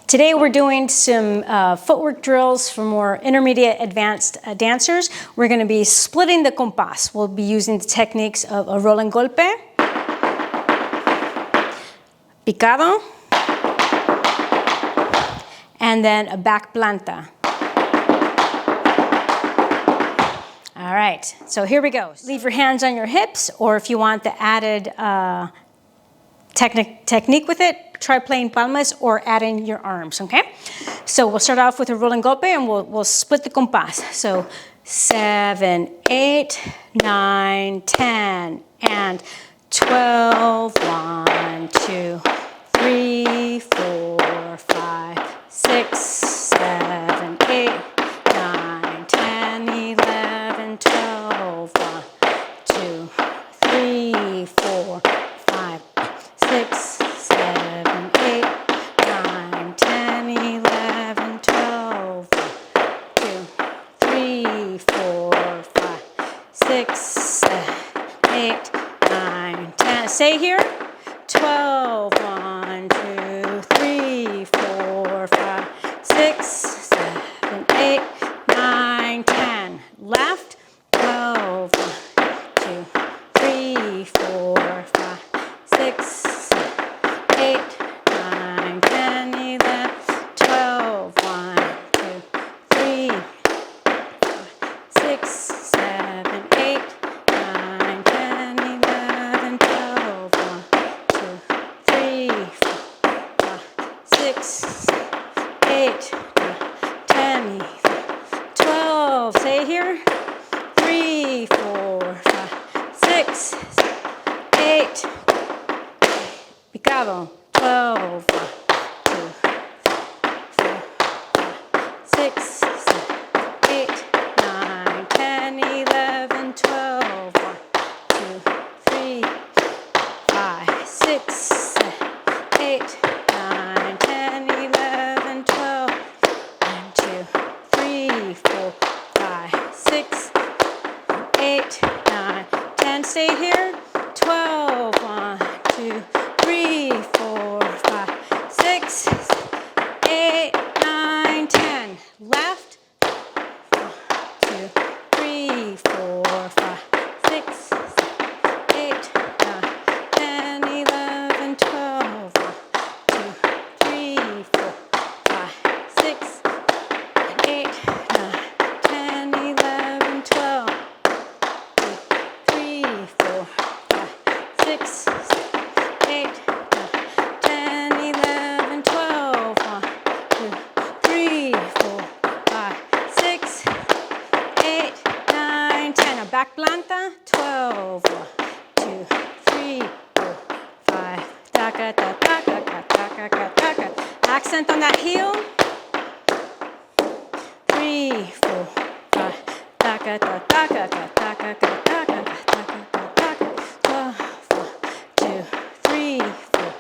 Today we're doing some footwork drills for more intermediate advanced dancers. We're going to be splitting the compás. We'll be using the techniques of a rolling golpe, picado, and then a back planta. All right, so here we go. Leave your hands on your hips, or if you want the added technique with it, try playing palmas or adding your arms, okay? So we'll start off with a rolling golpe and we'll split the compás. So 7, 8, 9, 10, and 12. 1, 2, 3, 4, 5, 6, 7, 8, 9, 10, 11, 12. 1, 2, 3, 4, 5, 6, 7, 8, 9, 10, 11, 12. 1, 2, 3, 4, 5, 6, 7, 8, 9, 10. Stay here. 12. 1, 2, 3, 4, 5, 6, 7, 8, 9, 10. Left. 12. 1, 2, 3, 4, 5, 6, 7, 8, 9, 10, 11, 12. 1, 2, 3, 6, 7, 8, 9, 10, 11, 12. 1, 2, 3, 4, 5, 6, 8, 9, 10, 12. Stay here. 3, 4, 5, 6, 8. Picado. 12. 1, 2, 3, 4, 5, 6, 7, 8, 9, 10, 11, 12. 1, 2, 3, 5, 6, 7, 8, 9, 10, 11, 12. 1, 2, 3, 4, 5, 6, 8, 9, 10. Stay here. 12. 1, 2, 3, 4, 5, 6, 8, 9, 10. Left. 1, 2, 3, 4, 5, 6, 7, 8, 9, 10, 11, 12. 1, 2, 3, 4, 5, 6, 8, 9, 10, 11, 12. 3, 4, 5, 6, 7, 8, 9, 10, 11, 12. 1, 2, 3, 4, 5, 6, 8, 9, 10. A back planta. 12. 1, 2, 3, 4, 5. Taca, ta, taca, ta, taca, ta, taca. Accent on that heel. 3, 4, 5. Taca, ta, taca, ta, taca, ta, taca, ta, taca, ta, taca. 12. 1, 2, 3, 4,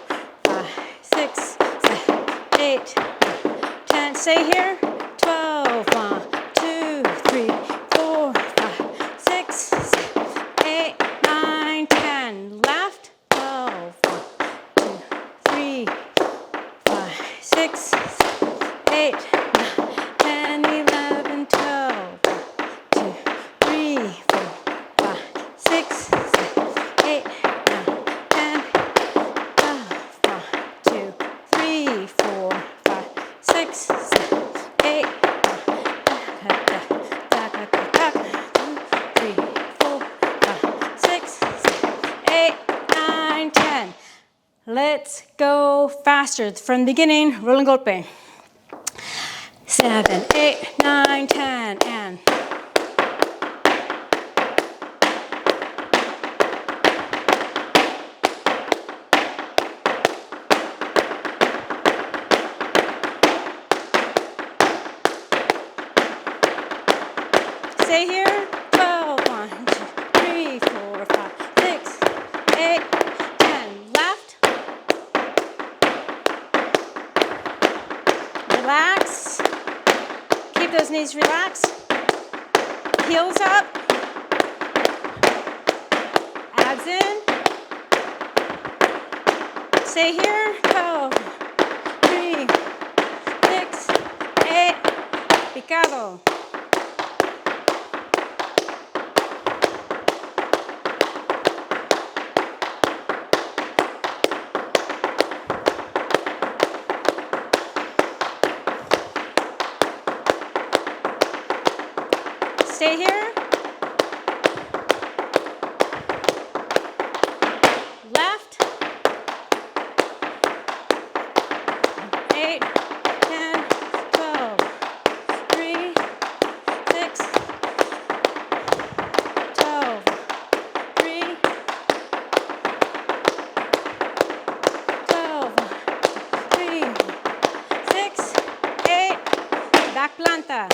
5, 6, 7, 8, 9, 10. Stay here. 12. 1, 2, 3, 4, 5, 6, 7, 8, 9, 10. Left. 12. 1, 2, 3, 5, 6, 7, 8, 9, 10, 11, 12. 1, 2, 3, 4, 5, 6, 7, 8, 9, 10, 12. 1, 2, 3, 4, 5, 6, 7, 8, 9, 2, 3, 4, 5, 6, 7, 8, 9, 10. Let's go faster from the beginning. Rolling golpe. 7, 8, 9, 10, and stay here. 12. 1, 2, 3, 4, 5, 6, 8, 10. Left. Relax. Keep those knees relaxed. Heels up. Abs in. Stay here. 12, 3, Picado. Stay here. Left. 8, 10, 12, 3, 6, 12, 3, 12, 3, 6, 8. Back planta.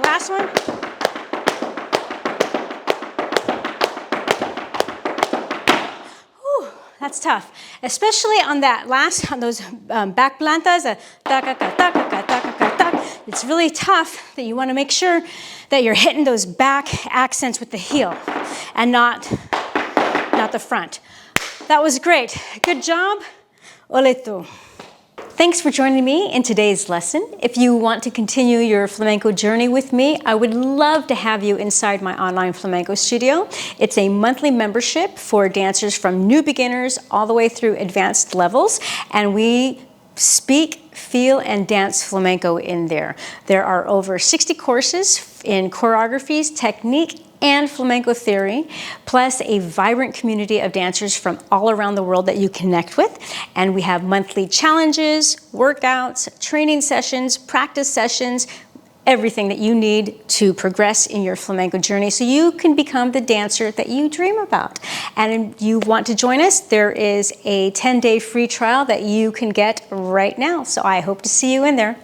Last one. Whew, that's tough, especially on that last, on those back plantas. It's really tough that you want to make sure that you're hitting those back accents with the heel and not the front. That was great. Good job. Ole tu. Thanks for joining me in today's lesson. If you want to continue your flamenco journey with me, I would love to have you inside my Online Flamenco Studio. It's a monthly membership for dancers from new beginners all the way through advanced levels, and we speak, feel, and dance flamenco in there. There are over 60 courses in choreographies, technique, and flamenco theory, plus a vibrant community of dancers from all around the world that you connect with. And we have monthly challenges, workouts, training sessions, practice sessions, everything that you need to progress in your flamenco journey so you can become the dancer that you dream about. And if you want to join us, there is a 10-day free trial that you can get right now. So I hope to see you in there.